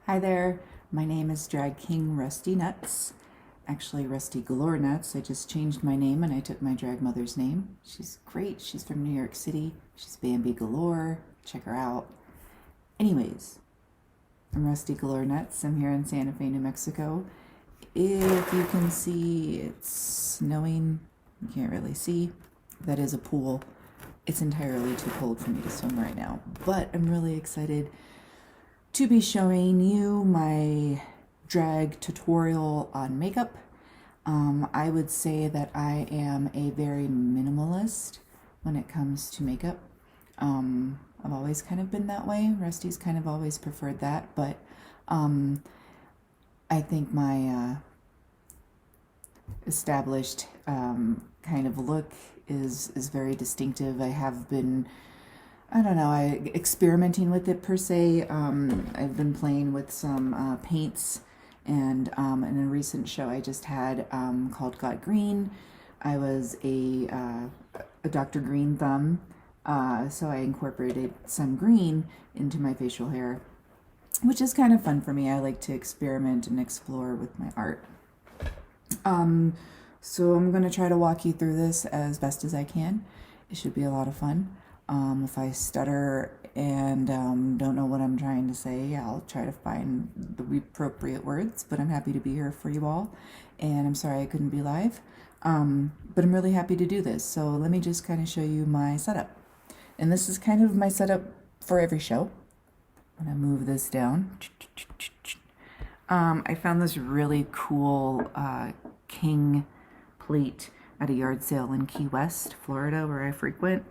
Hi there, my name is Drag King Rusty Nutz. Actually, Rusty Galore Nutz. I just changed my name and I took my drag mother's name. She's great. She's from New York City. She's Bambi Galore. Check her out. Anyways, I'm Rusty Galore Nutz. I'm here in Santa Fe, New Mexico. If you can see, it's snowing. You can't really see. That is a pool. It's entirely too cold for me to swim right now, but I'm really excited to be showing you my drag tutorial on makeup. I would say that I am a very minimalist when it comes to makeup. I've always kind of been that way. Rusty's kind of always preferred that, but I think my established kind of look is very distinctive. I have been experimenting with it per se. I've been playing with some paints, and in a recent show I just had called Got Green, I was a Dr. Green thumb, so I incorporated some green into my facial hair, which is kind of fun for me. I like to experiment and explore with my art. So I'm going to try to walk you through this as best as I can. It should be a lot of fun. If I stutter and don't know what I'm trying to say, I'll try to find the appropriate words, but I'm happy to be here for you all, and I'm sorry I couldn't be live, but I'm really happy to do this. So let me just kind of show you my setup, and this is kind of my setup for every show. I'm going to move this down. I found this really cool king plate at a yard sale in Key West, Florida, where I frequent.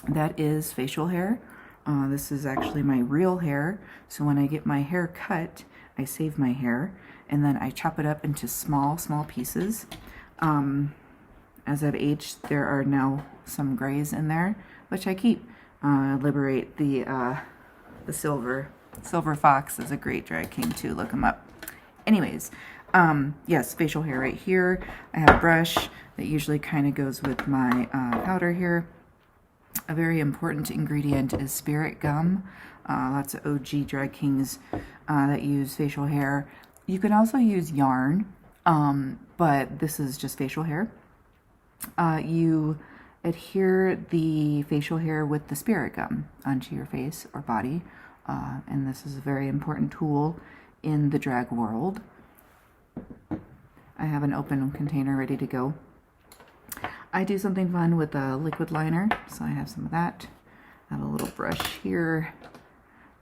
That is facial hair. This is actually my real hair. So when I get my hair cut, I save my hair and then I chop it up into small pieces. As I've aged, there are now some grays in there, which I keep. Liberate the silver. Silver Fox is a great drag king too. Look him up. Anyways, yes, facial hair right here. I have a brush that usually kind of goes with my powder here. A very important ingredient is spirit gum. Lots of OG drag kings that use facial hair. You can also use yarn, but this is just facial hair. You adhere the facial hair with the spirit gum onto your face or body, and this is a very important tool in the drag world. I have an open container ready to go. I do something fun with a liquid liner, so I have some of that. I have a little brush here.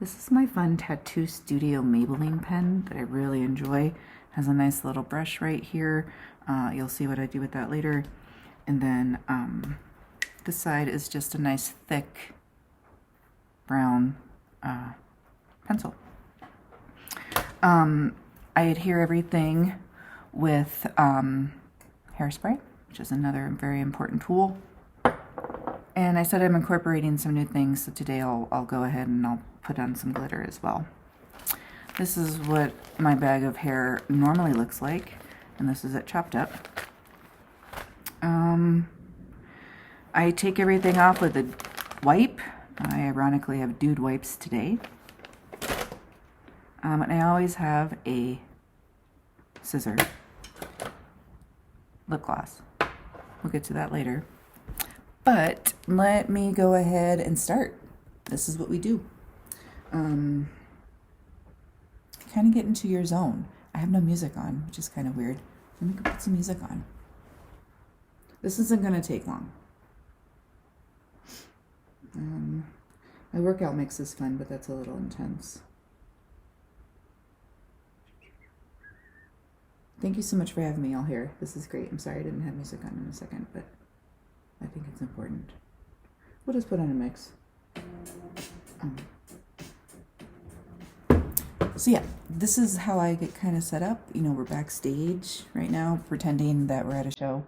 This is my fun Tattoo Studio Maybelline pen that I really enjoy. It has a nice little brush right here. You'll see what I do with that later. And then this side is just a nice thick brown pencil. I adhere everything with hairspray, which is another very important tool. And I said I'm incorporating some new things, so today I'll go ahead and I'll put on some glitter as well. This is what my bag of hair normally looks like, and this is it chopped up. I take everything off with a wipe. I ironically have dude wipes today. And I always have a scissor. Lip gloss. We'll get to that later. But let me go ahead and start. This is what we do. Kind of get into your zone. I have no music on, which is kind of weird. Let me go put some music on. This isn't going to take long. My workout mix is fun, but that's a little intense. Thank you so much for having me all here. This is great. I'm sorry I didn't have music on in a second, but I think it's important. We'll just put on a mix. So yeah, this is how I get kind of set up. You know, we're backstage right now, pretending that we're at a show.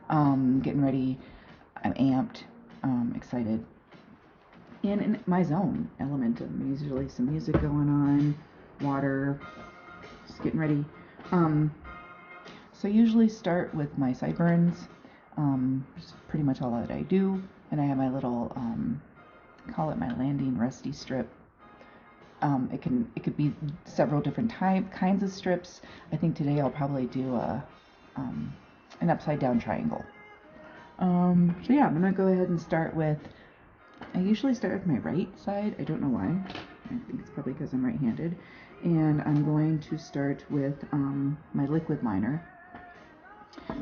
Getting ready. I'm amped, excited. In my zone element. Usually some music going on, water, just getting ready. So I usually start with my sideburns. It's pretty much all that I do. And I have my little, call it my landing rusty strip. It could be several different kinds of strips. I think today I'll probably do an upside down triangle. So yeah, I'm gonna go ahead and start with, I usually start with my right side. I don't know why. I think it's probably because I'm right-handed. And I'm going to start with my liquid liner.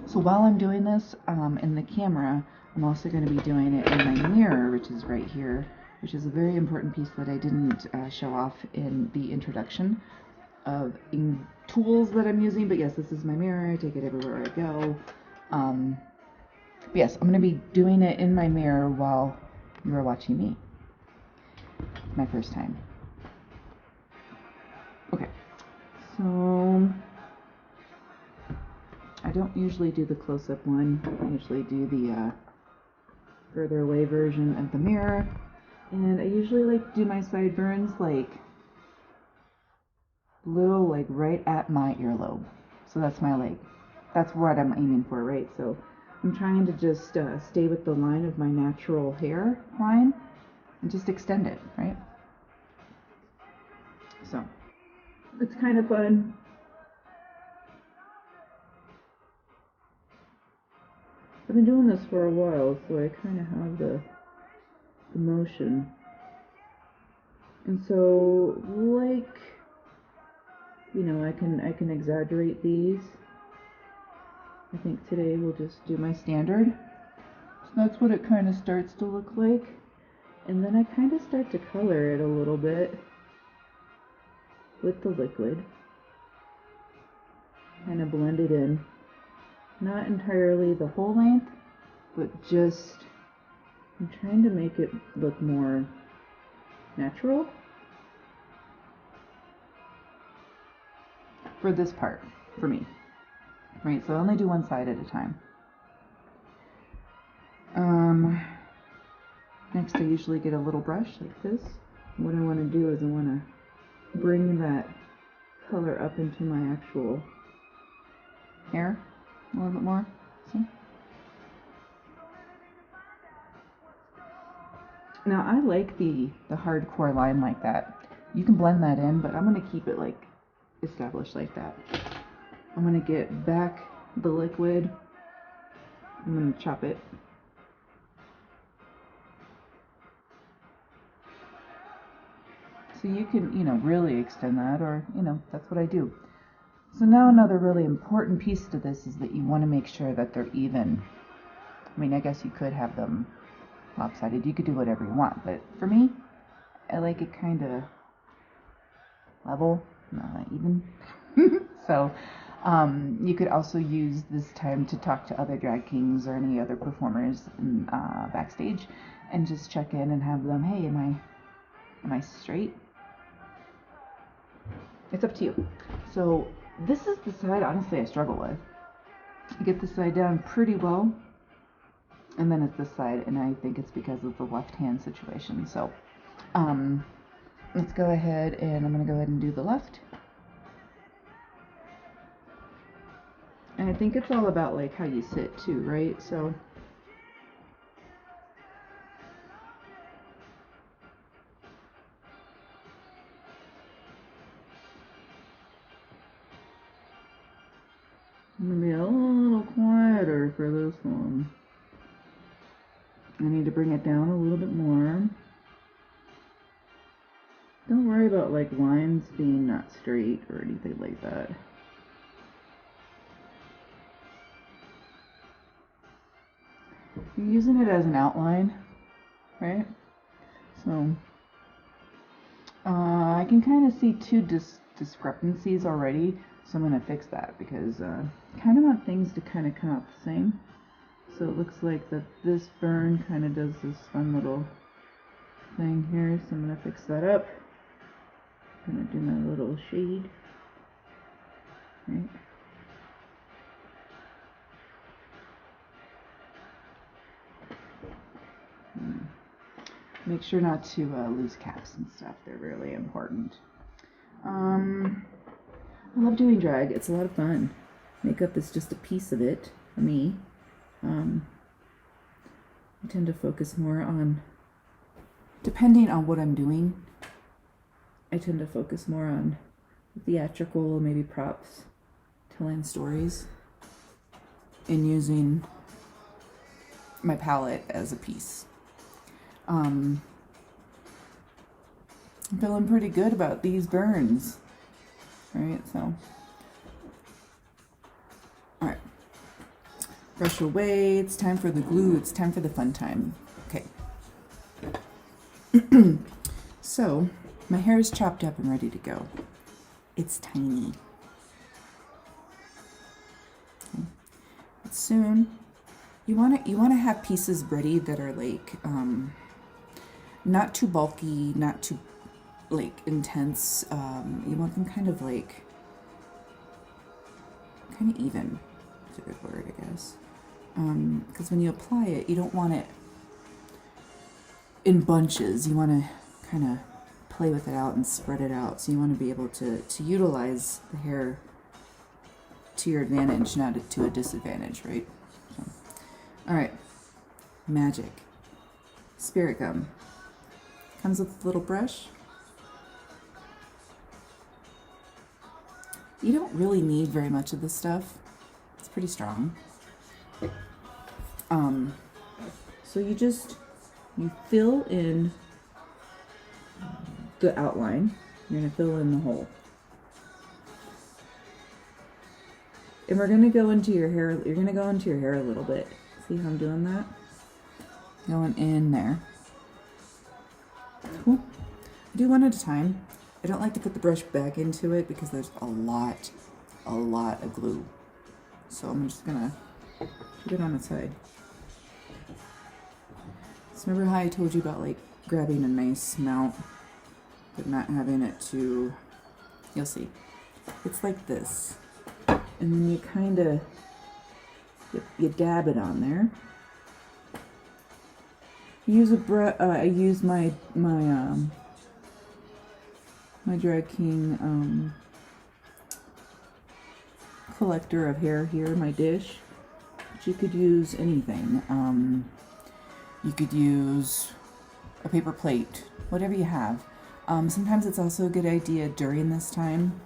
So while I'm doing this in the camera, I'm also going to be doing it in my mirror, which is right here, which is a very important piece that I didn't show off in the introduction of tools that I'm using. But yes, this is my mirror. I take it everywhere I go. But yes, I'm going to be doing it in my mirror while you are watching me. My first time. Okay, so I don't usually do the close-up one. I usually do the further away version of the mirror. And I usually like to do my sideburns like little, like right at my earlobe. So that's my that's what I'm aiming for, right? So I'm trying to just stay with the line of my natural hair line and just extend it, right? So it's kind of fun. I've been doing this for a while, so I kind of have the motion. And so, like, you know, I can exaggerate these. I think today we'll just do my standard. So that's what it kind of starts to look like. And then I kind of start to color it a little bit with the liquid. Kind of blend it in. Not entirely the whole length, but just, I'm trying to make it look more natural for this part, for me. Right, so I only do one side at a time. Next I usually get a little brush like this. What I want to do is I want to bring that color up into my actual hair a little bit more. See? Now I like the hardcore line like that. You can blend that in, but I'm going to keep it like established like that. I'm going to get back the liquid. I'm going to chop it. So you can, you know, really extend that, or, you know, that's what I do. So now another really important piece to this is that you want to make sure that they're even. I mean, I guess you could have them lopsided. You could do whatever you want, but for me, I like it kind of level, not even. So you could also use this time to talk to other drag kings or any other performers backstage and just check in and have them, hey, am I straight? It's up to you. So this is the side, honestly, I struggle with. I get this side down pretty well, and then it's this side, and I think it's because of the left hand situation. So let's go ahead, and I'm going to go ahead and do the left. And I think it's all about like how you sit too, right? So I'm going to be a little quieter for this one. I need to bring it down a little bit more. Don't worry about like lines being not straight or anything like that. You're using it as an outline, right? So I can kind of see two discrepancies already, so I'm going to fix that because I kind of want things to kind of come out the same. So it looks like that this burn kind of does this fun little thing here, so I'm going to fix that up. I'm going to do my little shade. Right. Make sure not to lose caps and stuff. They're really important. I love doing drag. It's a lot of fun. Makeup is just a piece of it for me. I tend to focus more on, depending on what I'm doing, I tend to focus more on theatrical, maybe props, telling stories, and using my palette as a piece. I'm feeling pretty good about these burns, right? So, all right, brush away. It's time for the glue. It's time for the fun time. Okay. So, my hair is chopped up and ready to go. It's tiny. Okay. But soon, you want to have pieces ready that are like not too bulky, not too like intense. You want them kind of even. That's a good word, I guess. Because when you apply it, you don't want it in bunches. You want to kind of play with it out and spread it out. So you want to be able to utilize the hair to your advantage, not to a disadvantage, right? So, all right, magic. Spirit gum. Comes with a little brush. You don't really need very much of this stuff. It's pretty strong. So you fill in the outline. You're going to fill in the hole. And we're going to go into your hair. You're going to go into your hair a little bit. See how I'm doing that? Going in there. Cool. Do one at a time. I don't like to put the brush back into it because there's a lot of glue. So I'm just going to put it on its side. So remember how I told you about like grabbing a nice mount but not having it too, you'll see. It's like this. And then you kind of, you dab it on there. Use I use my Drag King collector of hair here, my dish. But you could use anything. You could use a paper plate, whatever you have. Sometimes it's also a good idea during this time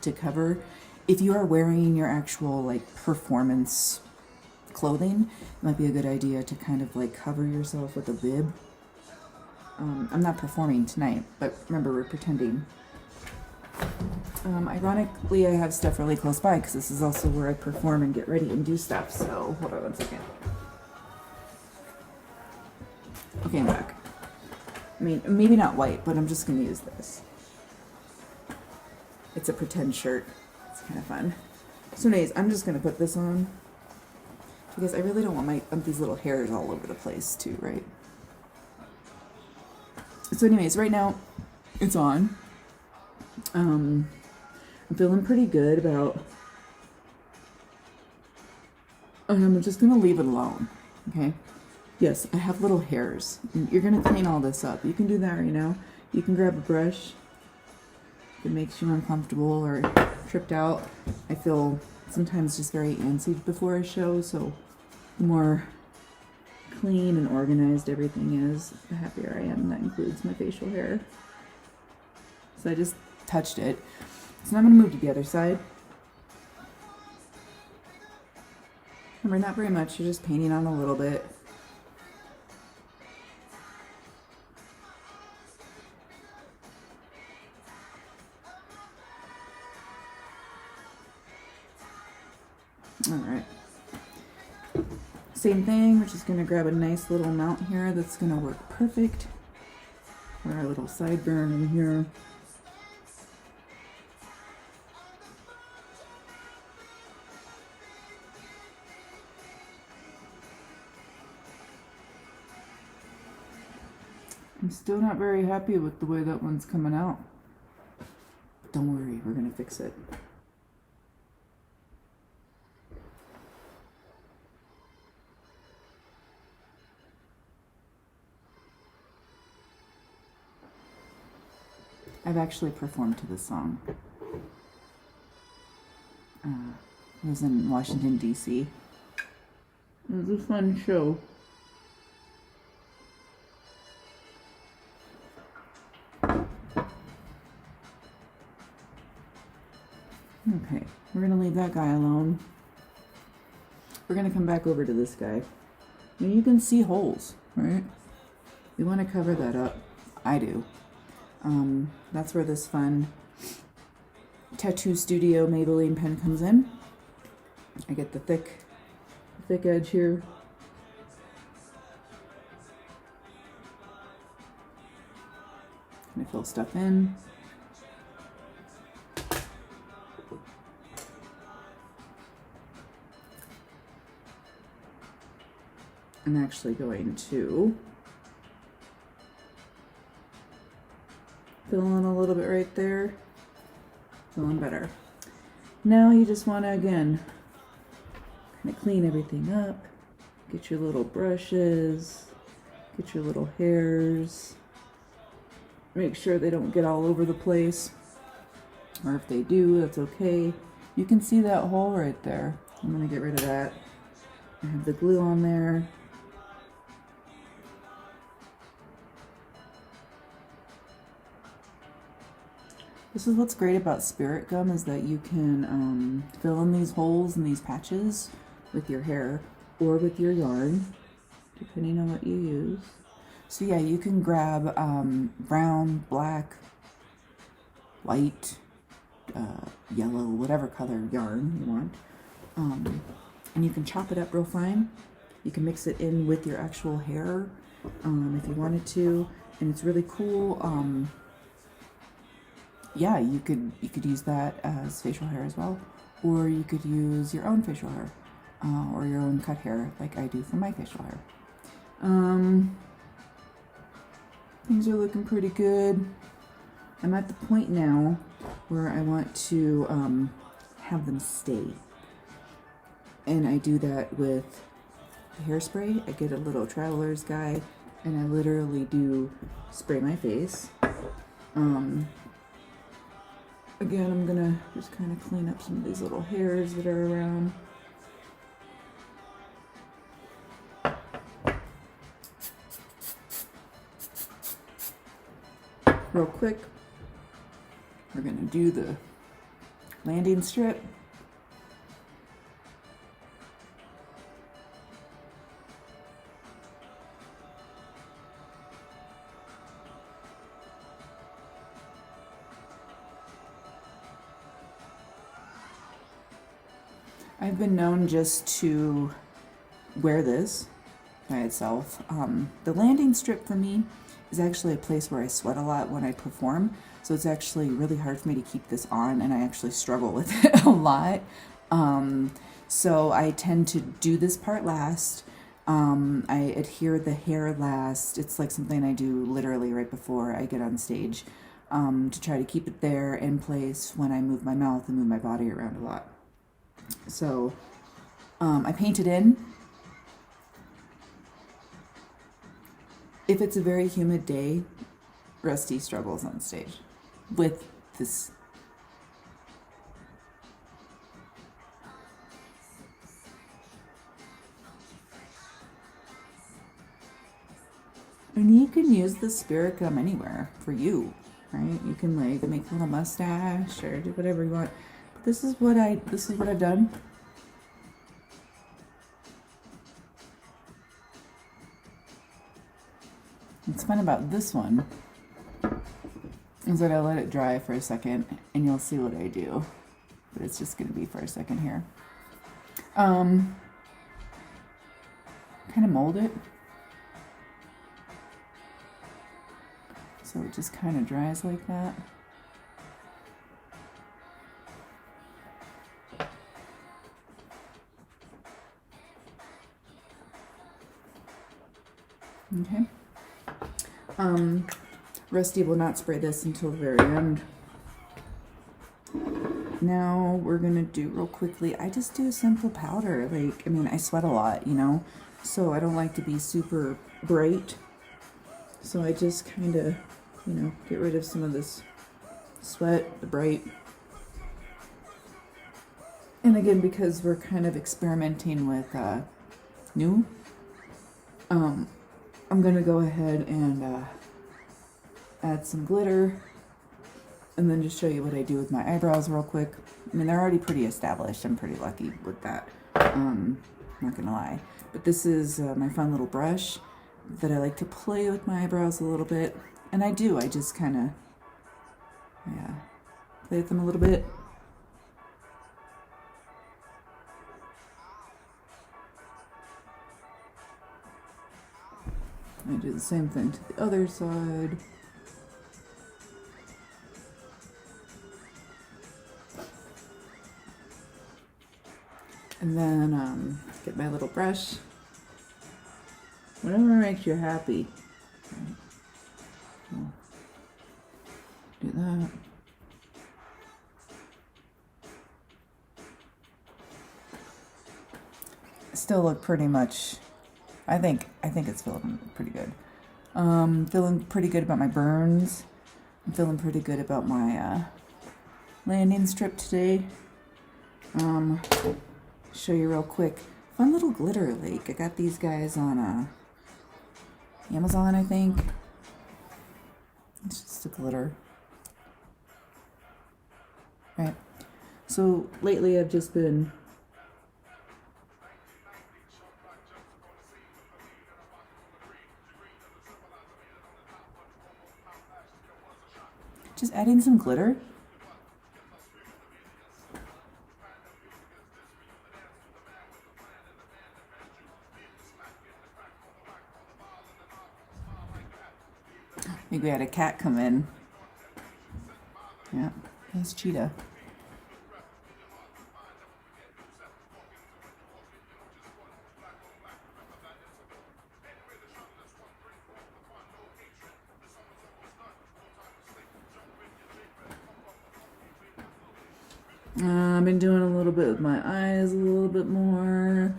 to cover. If you are wearing your actual like performance clothing, it might be a good idea to kind of like cover yourself with a bib. I'm not performing tonight, but remember, we're pretending. Ironically, I have stuff really close by because this is also where I perform and get ready and do stuff. So hold on one second. Okay, I'm back. I mean, maybe not white, but I'm just going to use this. It's a pretend shirt. It's kind of fun. So anyways, I'm just going to put this on because I really don't want these little hairs all over the place too, right? So anyways, right now it's on. I'm feeling pretty good about, I'm just going to leave it alone, okay? Yes, I have little hairs. You're going to clean all this up. You can do that right now. You can grab a brush if it makes you uncomfortable or tripped out. I feel sometimes just very antsy before a show, so the more clean and organized everything is, the happier I am. That includes my facial hair. So I just touched it. So now I'm going to move to the other side. Remember, not very much. You're just painting on a little bit. Alright. Same thing, we're just going to grab a nice little mount here that's going to work perfect for our little sideburn in here. I'm still not very happy with the way that one's coming out. Don't worry, we're going to fix it. I've actually performed to this song. It was in Washington, D.C. It was a fun show. Okay, we're gonna leave that guy alone. We're gonna come back over to this guy. Now you can see holes, right? You want to cover that up. I do. That's where this fun Tattoo Studio Maybelline pen comes in. I get the thick edge here. I fill stuff in. I'm actually going to fill in a little bit right there. Feeling better. Now you just want to, again, kind of clean everything up. Get your little brushes. Get your little hairs. Make sure they don't get all over the place. Or if they do, that's okay. You can see that hole right there. I'm going to get rid of that. I have the glue on there. This is what's great about spirit gum, is that you can fill in these holes and these patches with your hair or with your yarn, depending on what you use. So yeah, you can grab brown, black, white, yellow, whatever color yarn you want, and you can chop it up real fine. You can mix it in with your actual hair if you wanted to, and it's really cool. Yeah, you could use that as facial hair as well, or you could use your own facial hair or your own cut hair, like I do for my facial hair. Things are looking pretty good. I'm at the point now where I want to have them stay, and I do that with the hairspray. I get a little traveler's guide, and I literally do spray my face. Again, I'm gonna just kind of clean up some of these little hairs that are around. Real quick, we're gonna do the landing strip. I've been known just to wear this by itself. The landing strip for me is actually a place where I sweat a lot when I perform, so it's actually really hard for me to keep this on, and I actually struggle with it a lot. So I tend to do this part last. I adhere the hair last. It's like something I do literally right before I get on stage, to try to keep it there in place when I move my mouth and move my body around a lot. So I paint it in. If it's a very humid day, Rusty struggles on stage with this. And you can use the spirit gum anywhere for you, right? You can like make a little mustache or do whatever you want. But this is what I've done. What's fun about this one is that I let it dry for a second, and you'll see what I do. But it's just going to be for a second here. Kind of mold it. So it just kind of dries like that. Okay. Rusty will not spray this until the very end. Now we're gonna do real quickly, I just do a simple powder. Like, I mean, I sweat a lot, you know, so I don't like to be super bright. So I just kind of, you know, get rid of some of this sweat, the bright. And again, because we're kind of experimenting with new, I'm gonna go ahead and add some glitter and then just show you what I do with my eyebrows real quick. I mean, they're already pretty established. I'm pretty lucky with that. Not gonna lie. But this is my fun little brush that I like to play with my eyebrows a little bit. And I do. I just kind of, yeah, play with them a little bit. I do the same thing to the other side. And then get my little brush. Whatever makes you happy. Do that. Still look pretty much, I think it's feeling pretty good. Feeling pretty good about my burns. I'm feeling pretty good about my landing strip today. Show you real quick. Fun little glitter lake. I got these guys on Amazon, I think. It's just a glitter. Right. So lately I've just been just adding some glitter. I think we had a cat come in. Yeah, nice cheetah. I've been doing a little bit with my eyes, a little bit more.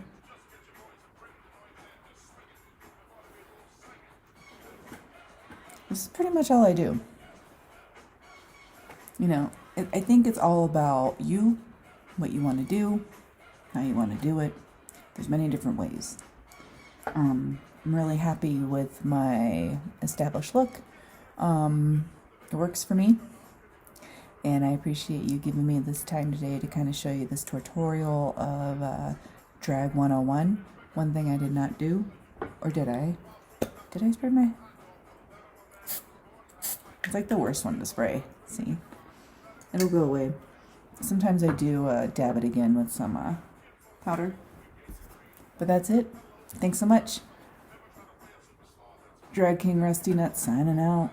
This is pretty much all I do. You know, I think it's all about you, what you want to do, how you want to do it. There's many different ways. I'm really happy with my established look. It works for me. And I appreciate you giving me this time today to kind of show you this tutorial of Drag 101. One thing I did not do, or did I? Did I spray my... It's like the worst one to spray. See? It'll go away. Sometimes I do dab it again with some powder. But that's it. Thanks so much. Drag King Rusty Nutz signing out.